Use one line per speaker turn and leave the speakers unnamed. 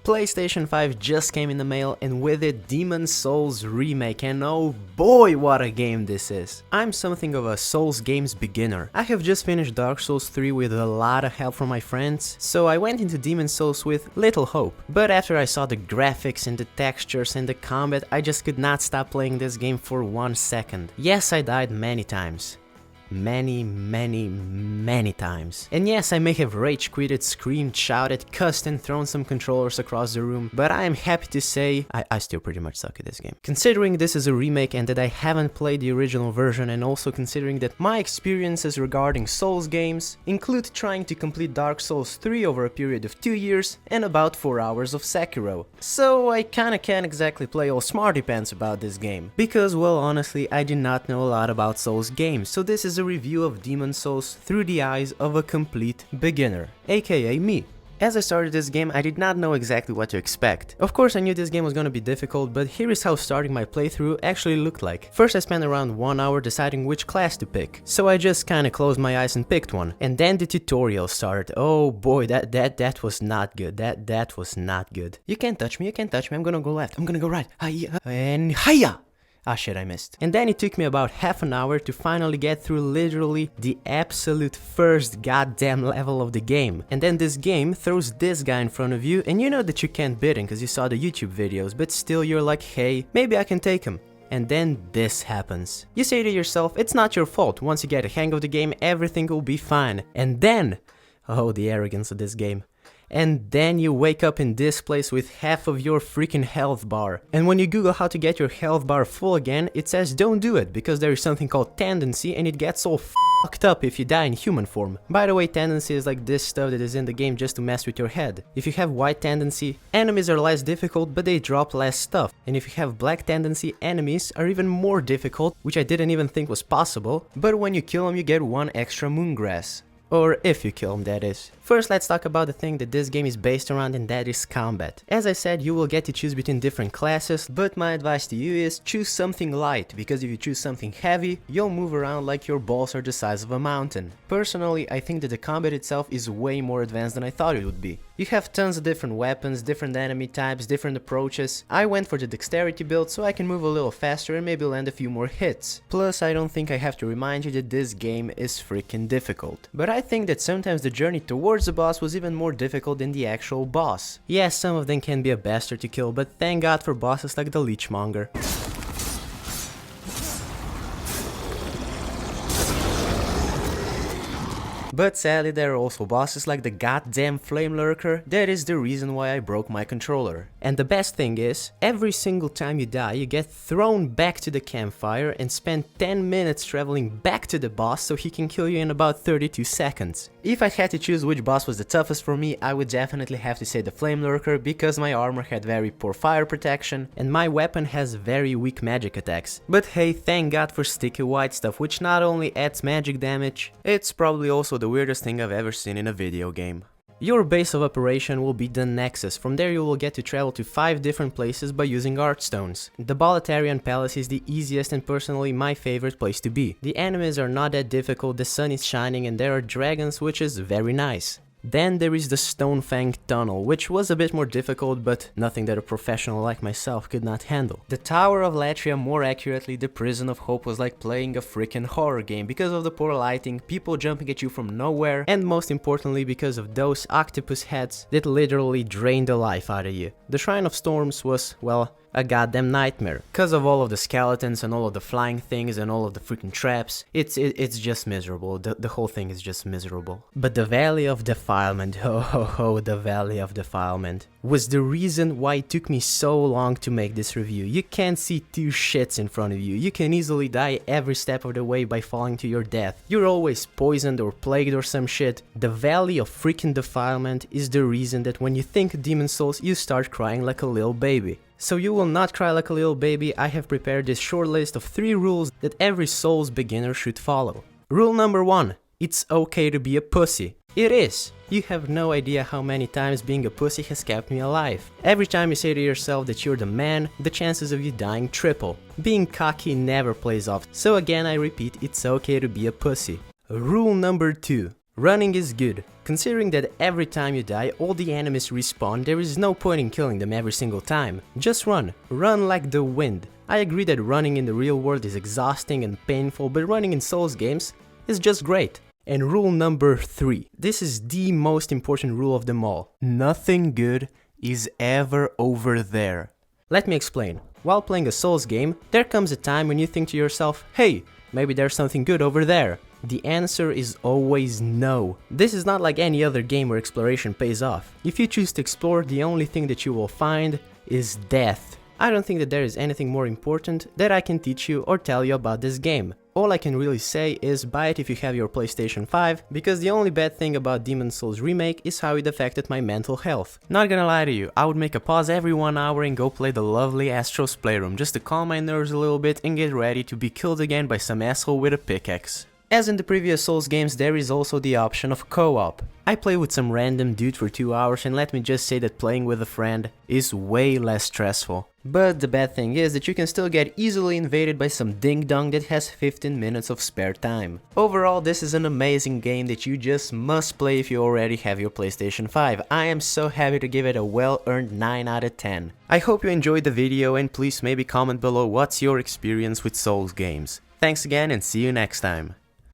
PlayStation 5 just came in the mail, and with it Demon's Souls Remake, and oh boy what a game this is. I'm something of a Souls games beginner. I have just finished Dark Souls 3 with a lot of help from my friends, so I went into Demon's Souls with little hope. But after I saw the graphics and the textures and the combat, I just could not stop playing this game for 1 second. Yes, I died many times. Many times. And yes, I may have rage quitted, screamed, shouted, cussed and thrown some controllers across the room, but I am happy to say I still pretty much suck at this game. Considering this is a remake and that I haven't played the original version, and also considering that my experiences regarding Souls games include trying to complete Dark Souls 3 over a period of 2 years and about 4 hours of Sekiro. So I kinda can't exactly play all smarty pants about this game. Because, well, honestly, I do not know a lot about Souls games, so this is a review of Demon's Souls through the eyes of a complete beginner, aka me. As I started this game, I did not know exactly what to expect. Of course, I knew this game was gonna be difficult, but here is how starting my playthrough actually looked like. First, I spent around 1 hour deciding which class to pick, so I just kinda closed my eyes and picked one. And then the tutorial started. Oh boy, that was not good. That was not good. You can't touch me, I'm gonna go left, I'm gonna go right, hiya, and hiya! Ah shit, I missed. And then it took me about half an hour to finally get through literally the absolute first goddamn level of the game. And then this game throws this guy in front of you, and you know that you can't beat him because you saw the YouTube videos, but still you're like, hey, maybe I can take him. And then this happens. You say to yourself, it's not your fault, once you get a hang of the game everything will be fine. And then, oh the arrogance of this game. And then you wake up in this place with half of your freaking health bar. And when you Google how to get your health bar full again, it says don't do it, because there is something called tendency and it gets all fucked up if you die in human form. By the way, tendency is like this stuff that is in the game just to mess with your head. If you have white tendency, enemies are less difficult but they drop less stuff. And if you have black tendency, enemies are even more difficult, which I didn't even think was possible, but when you kill them you get 1 extra moongrass. Or if you kill him, that is. First, let's talk about the thing that this game is based around, and that is combat. As I said, you will get to choose between different classes, but my advice to you is choose something light, because if you choose something heavy, you'll move around like your balls are the size of a mountain. Personally, I think that the combat itself is way more advanced than I thought it would be. You have tons of different weapons, different enemy types, different approaches. I went for the dexterity build so I can move a little faster and maybe land a few more hits. Plus, I don't think I have to remind you that this game is freaking difficult. But I think that sometimes the journey towards the boss was even more difficult than the actual boss. Yes, some of them can be a bastard to kill, but thank God for bosses like the Leechmonger. But sadly there are also bosses like the goddamn Flame Lurker. That is the reason why I broke my controller. And the best thing is, every single time you die you get thrown back to the campfire and spend 10 minutes traveling back to the boss so he can kill you in about 32 seconds. If I had to choose which boss was the toughest for me, I would definitely have to say the Flame Lurker, because my armor had very poor fire protection and my weapon has very weak magic attacks. But hey, thank God for sticky white stuff, which not only adds magic damage, it's probably also the weirdest thing I've ever seen in a video game. Your base of operation will be the Nexus. From there you will get to travel to 5 different places by using art stones. The Boletarian Palace is the easiest and personally my favorite place to be. The enemies are not that difficult, the sun is shining and there are dragons, which is very nice. Then there is the Stonefang Tunnel, which was a bit more difficult, but nothing that a professional like myself could not handle. The Tower of Latria, more accurately the Prison of Hope, was like playing a freaking horror game because of the poor lighting, people jumping at you from nowhere, and most importantly because of those octopus heads that literally drain the life out of you. The Shrine of Storms was, well, a goddamn nightmare. Cause of all of the skeletons and all of the flying things and all of the freaking traps, it's just miserable. The whole thing is just miserable. But the Valley of Defilement, the Valley of Defilement, was the reason why it took me so long to make this review. You can't see 2 shits in front of you. You can easily die every step of the way by falling to your death. You're always poisoned or plagued or some shit. The Valley of freaking Defilement is the reason that when you think Demon's Souls, you start crying like a little baby. So you will not cry like a little baby, I have prepared this short list of 3 rules that every Souls beginner should follow. Rule number 1. It's okay to be a pussy. It is. You have no idea how many times being a pussy has kept me alive. Every time you say to yourself that you're the man, the chances of you dying triple. Being cocky never plays off, so again I repeat, it's okay to be a pussy. Rule number 2. Running is good. Considering that every time you die, all the enemies respawn, there is no point in killing them every single time. Just run. Run like the wind. I agree that running in the real world is exhausting and painful, but running in Souls games is just great. And rule number 3. This is the most important rule of them all. Nothing good is ever over there. Let me explain. While playing a Souls game, there comes a time when you think to yourself, hey, maybe there's something good over there. The answer is always no. This is not like any other game where exploration pays off. If you choose to explore, the only thing that you will find is death. I don't think that there is anything more important that I can teach you or tell you about this game. All I can really say is buy it if you have your PlayStation 5, because the only bad thing about Demon's Souls Remake is how it affected my mental health. Not gonna lie to you, I would make a pause every 1 hour and go play the lovely Astro's Playroom just to calm my nerves a little bit and get ready to be killed again by some asshole with a pickaxe. As in the previous Souls games, there is also the option of co-op. I play with some random dude for 2 hours, and let me just say that playing with a friend is way less stressful. But the bad thing is that you can still get easily invaded by some ding-dong that has 15 minutes of spare time. Overall, this is an amazing game that you just must play if you already have your PlayStation 5. I am so happy to give it a well-earned 9 out of 10. I hope you enjoyed the video, and please maybe comment below what's your experience with Souls games. Thanks again and see you next time.